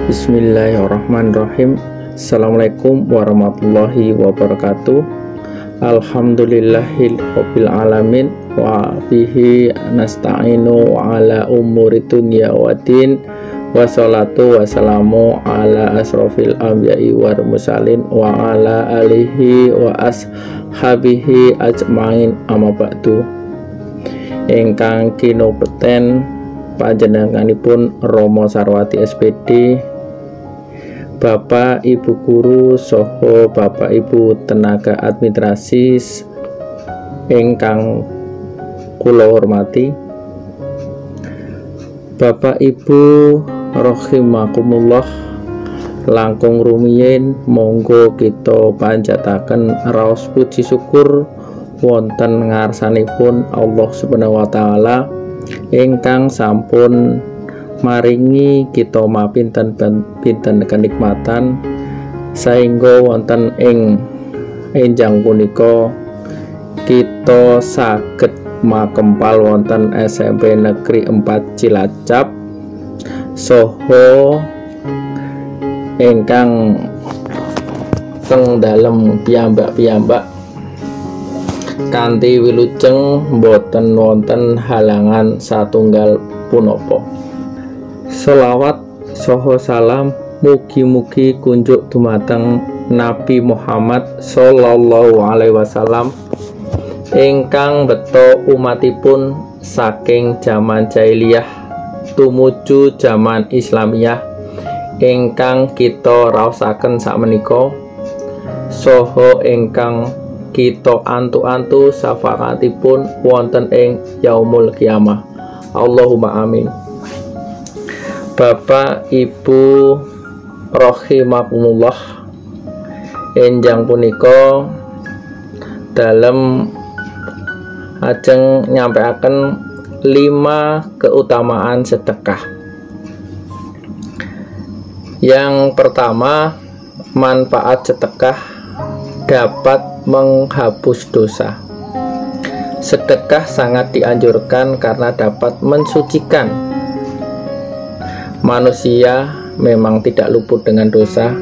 Bismillahirrahmanirrahim. Assalamualaikum warahmatullahi wabarakatuh. Alhamdulillahirabbil alamin wa bihi nasta'inu ala umuri dunya waddin. Wassalatu wassalamu ala asrofil anbiya'i wal mursalin wa ala alihi wa ashabihi ajmain, amma ba'du. Ingkang kinopeten panjenenganipun Romo Sarwati SPD, Bapak Ibu guru soho Bapak Ibu tenaga administrasi ingkang kula hormati, Bapak Ibu rahimakumullah, langkung rumiyin monggo kita panjataken raos puji syukur wonten ngarsanipun Allah Subhanahu wa taala ingkang sampun maringi kita mapinten kenikmatan saengga wonten ing enjang punika kita saged makempal wonten SMP Negeri 4 Cilacap soho ingkang teng dalem piyambak-piyambak kanthi wilujeng boten wonten halangan satunggal punapa. Selawat saha salam mugi-mugi kunjuk dumateng Nabi Muhammad sallallahu alaihi wasallam ingkang beto umatipun saking zaman jahiliyah tumuju zaman Islamiyah ingkang kita raosaken sakmenika saha ingkang kita antu-antu syafaatipun wonten ing yaumul kiamah. Allahumma amin. Bapak Ibu rahimakumullah, enjang punika dalem ajeng nyampaiaken 5 keutamaan sedekah. Yang pertama, manfaat sedekah dapat menghapus dosa. Sedekah sangat dianjurkan karena dapat mensucikan. Manusia memang tidak luput dengan dosa.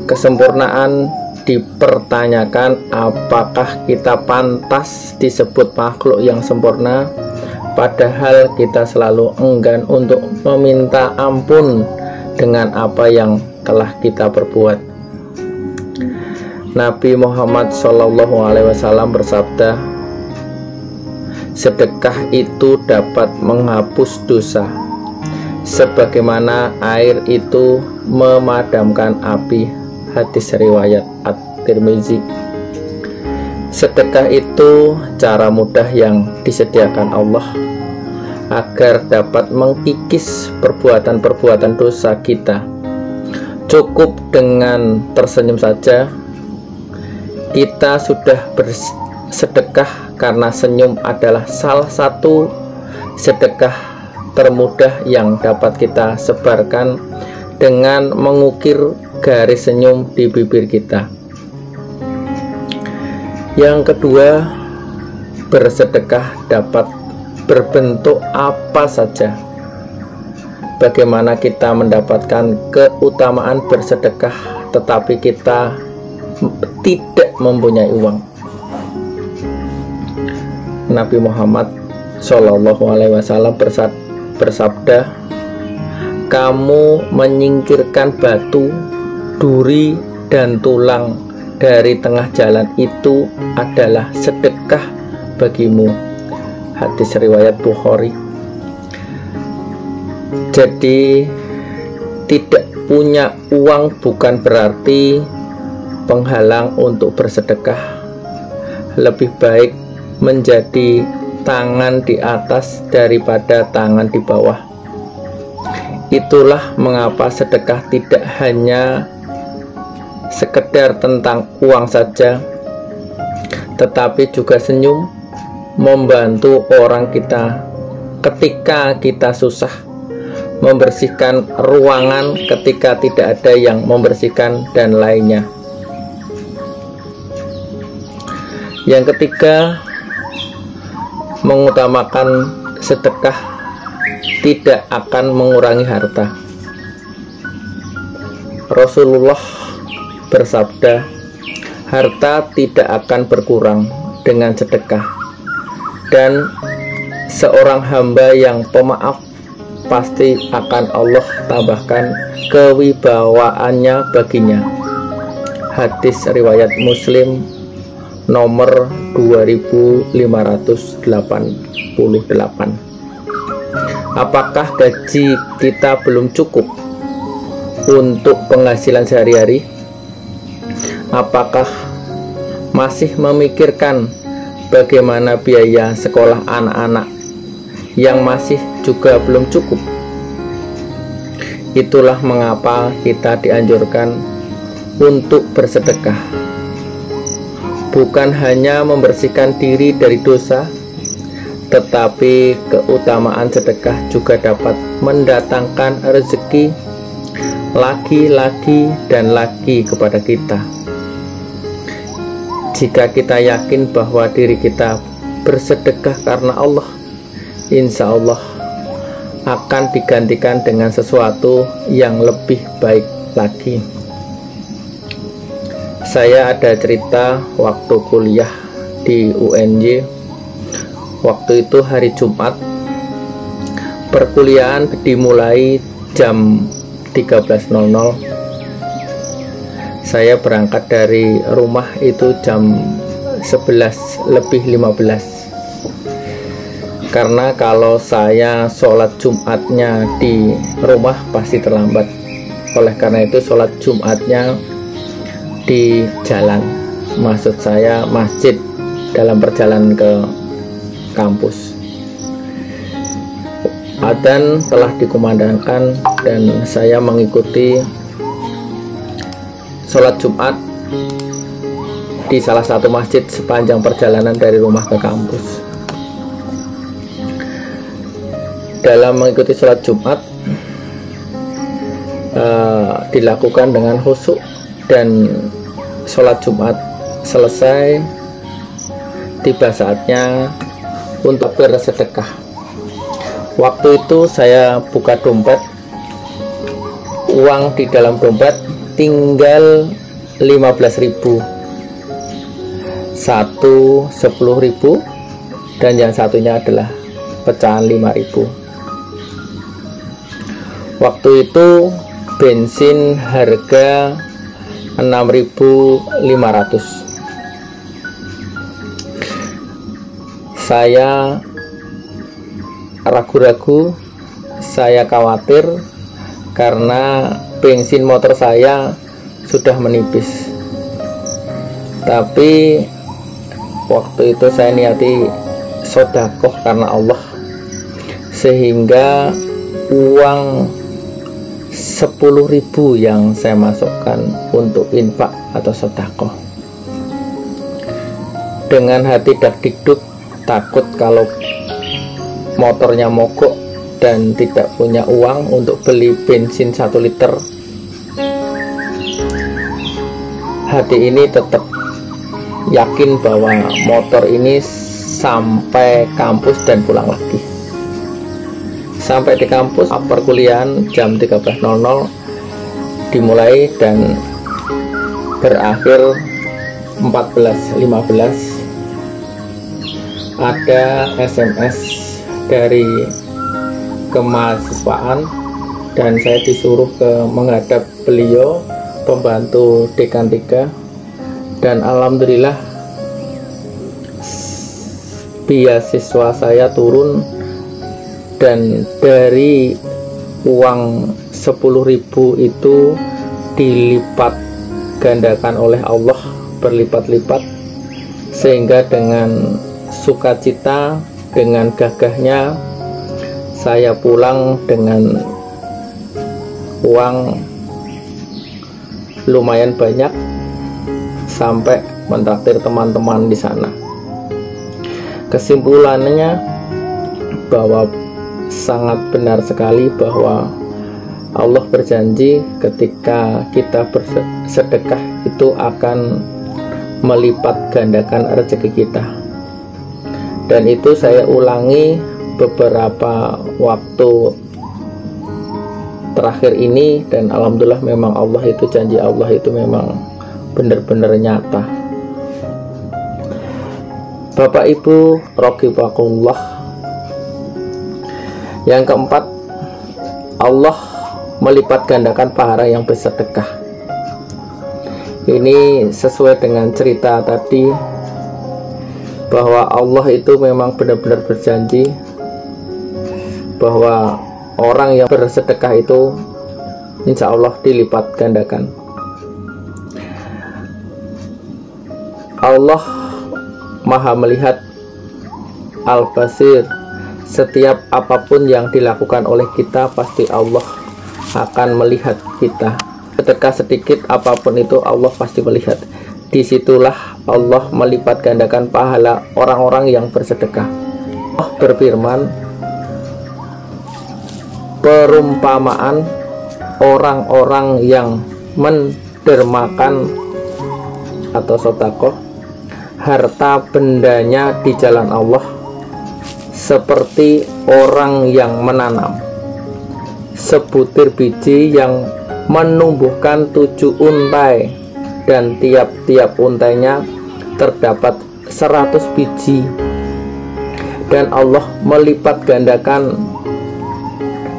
Kesempurnaan dipertanyakan, apakah kita pantas disebut makhluk yang sempurna, padahal kita selalu enggan untuk meminta ampun dengan apa yang telah kita perbuat. Nabi Muhammad SAW bersabda, sedekah itu dapat menghapus dosa sebagaimana air itu memadamkan api. Hadis riwayat At-Tirmizi. Sedekah itu cara mudah yang disediakan Allah agar dapat mengikis perbuatan-perbuatan dosa kita. Cukup dengan tersenyum saja kita sudah bersedekah, karena senyum adalah salah satu sedekah termudah yang dapat kita sebarkan dengan mengukir garis senyum di bibir kita. Yang kedua, bersedekah dapat berbentuk apa saja. Bagaimana kita mendapatkan keutamaan bersedekah tetapi kita tidak mempunyai uang? Nabi Muhammad SAW bersabda, kamu menyingkirkan batu, duri, dan tulang dari tengah jalan itu adalah sedekah bagimu. Hadis riwayat Bukhari. Jadi tidak punya uang bukan berarti penghalang untuk bersedekah. Lebih baik menjadi tangan di atas daripada tangan di bawah. Itulah mengapa sedekah tidak hanya sekedar tentang uang saja, tetapi juga senyum, membantu orang kita ketika kita susah, membersihkan ruangan ketika tidak ada yang membersihkan, dan lainnya. Yang ketiga, mengutamakan sedekah tidak akan mengurangi harta. Rasulullah bersabda, harta tidak akan berkurang dengan sedekah, dan seorang hamba yang pemaaf pasti akan Allah tambahkan kewibawaannya baginya. Hadis riwayat Muslim nomor 2588. Apakah gaji kita belum cukup untuk penghasilan sehari-hari? Apakah masih memikirkan bagaimana biaya sekolah anak-anak yang masih juga belum cukup? Itulah mengapa kita dianjurkan untuk bersedekah, bukan hanya membersihkan diri dari dosa, tetapi keutamaan sedekah juga dapat mendatangkan rezeki lagi dan lagi kepada kita. Jika kita yakin bahwa diri kita bersedekah karena Allah, insya Allah akan digantikan dengan sesuatu yang lebih baik lagi. Saya ada cerita waktu kuliah di UNY. Waktu itu hari Jumat, perkuliahan dimulai jam 13.00. Saya berangkat dari rumah itu jam 11:15, karena kalau saya sholat Jumatnya di rumah pasti terlambat. Oleh karena itu sholat Jumatnya di jalan, maksud saya masjid, dalam perjalanan ke kampus. Adzan telah dikumandangkan dan saya mengikuti sholat Jumat di salah satu masjid sepanjang perjalanan dari rumah ke kampus. Dalam mengikuti sholat Jumat dilakukan dengan khusyuk, dan sholat Jumat selesai, tiba saatnya untuk bersedekah. Waktu itu saya buka dompet, uang di dalam dompet tinggal 15.000, satu 10.000 dan yang satunya adalah pecahan 5.000. Waktu itu bensin harga 6.500. Saya ragu-ragu, saya khawatir karena bensin motor saya sudah menipis. Tapi waktu itu saya niati sedekah karena Allah, sehingga uang 10.000 yang saya masukkan untuk infak atau sedekah. Dengan hati dak-dikduk, takut kalau motornya mogok dan tidak punya uang untuk beli bensin 1 liter, hati ini tetap yakin bahwa motor ini sampai kampus dan pulang lagi. Sampai di kampus, perkuliahan jam 13.00 dimulai dan berakhir 14.15. Ada SMS dari kemahasiswaan dan saya disuruh menghadap beliau, pembantu dekan 3, dan alhamdulillah beasiswa saya turun, dan dari uang 10.000 itu dilipat gandakan oleh Allah berlipat-lipat, sehingga dengan sukacita, dengan gagahnya saya pulang dengan uang lumayan banyak sampai mentraktir teman-teman di sana. Kesimpulannya bahwa sangat benar sekali bahwa Allah berjanji ketika kita bersedekah itu akan melipat gandakan rezeki kita. Dan itu saya ulangi beberapa waktu terakhir ini, dan alhamdulillah memang Allah itu, janji Allah itu memang benar-benar nyata. Bapak Ibu rahimakumullah, yang keempat, Allah melipat gandakan pahala yang bersedekah. Ini sesuai dengan cerita tadi, bahwa Allah itu memang benar-benar berjanji bahwa orang yang bersedekah itu insya Allah dilipat gandakan. Allah Maha melihat, Al-Basir. Setiap apapun yang dilakukan oleh kita, pasti Allah akan melihat kita. Sedekah sedikit apapun itu, Allah pasti melihat. Disitulah Allah melipat gandakan pahala orang-orang yang bersedekah. Allah berfirman, perumpamaan orang-orang yang mendermakan atau sedekah harta bendanya di jalan Allah seperti orang yang menanam sebutir biji yang menumbuhkan 7 untai, dan tiap-tiap untainya terdapat 100 biji, dan Allah melipat gandakan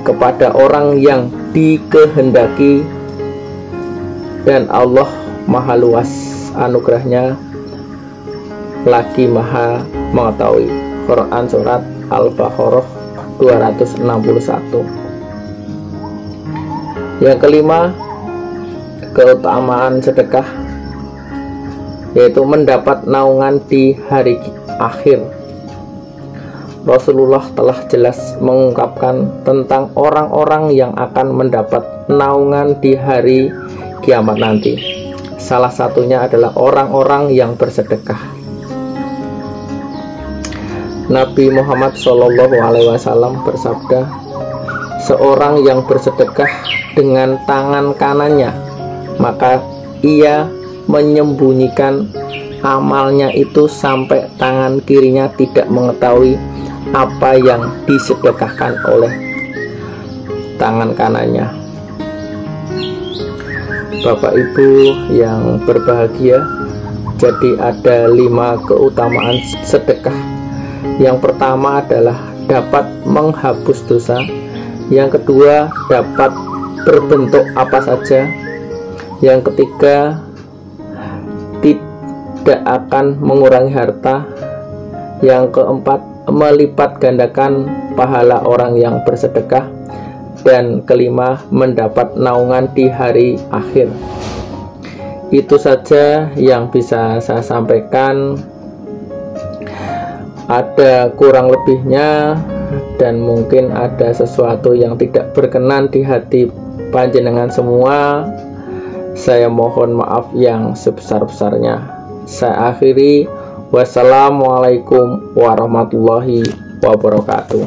kepada orang yang dikehendaki, dan Allah maha luas anugerahnya lagi maha mengetahui. Quran surat Al-Baqarah 261. Yang kelima, keutamaan sedekah yaitu mendapat naungan di hari akhir. Rasulullah telah jelas mengungkapkan tentang orang-orang yang akan mendapat naungan di hari kiamat nanti. Salah satunya adalah orang-orang yang bersedekah. Nabi Muhammad SAW bersabda, seorang yang bersedekah dengan tangan kanannya, maka ia menyembunyikan amalnya itu sampai tangan kirinya tidak mengetahui apa yang disedekahkan oleh tangan kanannya. Bapak Ibu yang berbahagia, jadi ada 5 keutamaan sedekah. Yang pertama adalah dapat menghapus dosa. Yang kedua, dapat berbentuk apa saja. Yang ketiga, tidak akan mengurangi harta. Yang keempat, melipat gandakan pahala orang yang bersedekah. Dan kelima, mendapat naungan di hari akhir. Itu saja yang bisa saya sampaikan. Ada kurang lebihnya, dan mungkin ada sesuatu yang tidak berkenan di hati panjenengan semua, saya mohon maaf yang sebesar-besarnya. Saya akhiri, wassalamualaikum warahmatullahi wabarakatuh.